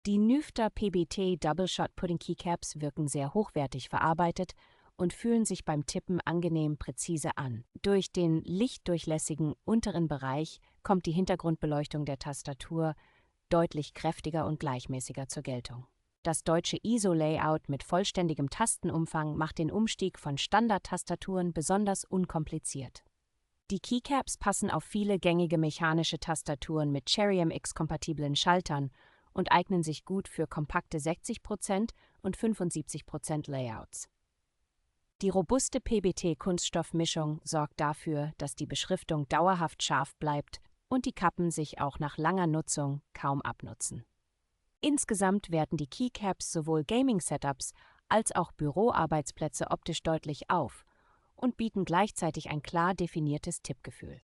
Die NÜFTA PBT Double Shot Pudding Keycaps wirken sehr hochwertig verarbeitet und fühlen sich beim Tippen angenehm präzise an. Durch den lichtdurchlässigen unteren Bereich kommt die Hintergrundbeleuchtung der Tastatur deutlich kräftiger und gleichmäßiger zur Geltung. Das deutsche ISO-Layout mit vollständigem Tastenumfang macht den Umstieg von Standard-Tastaturen besonders unkompliziert. Die Keycaps passen auf viele gängige mechanische Tastaturen mit Cherry-MX-kompatiblen Schaltern und eignen sich gut für kompakte 60% und 75% Layouts. Die robuste PBT-Kunststoffmischung sorgt dafür, dass die Beschriftung dauerhaft scharf bleibt und die Kappen sich auch nach langer Nutzung kaum abnutzen. Insgesamt werten die Keycaps sowohl Gaming-Setups als auch Büroarbeitsplätze optisch deutlich auf und bieten gleichzeitig ein klar definiertes Tippgefühl.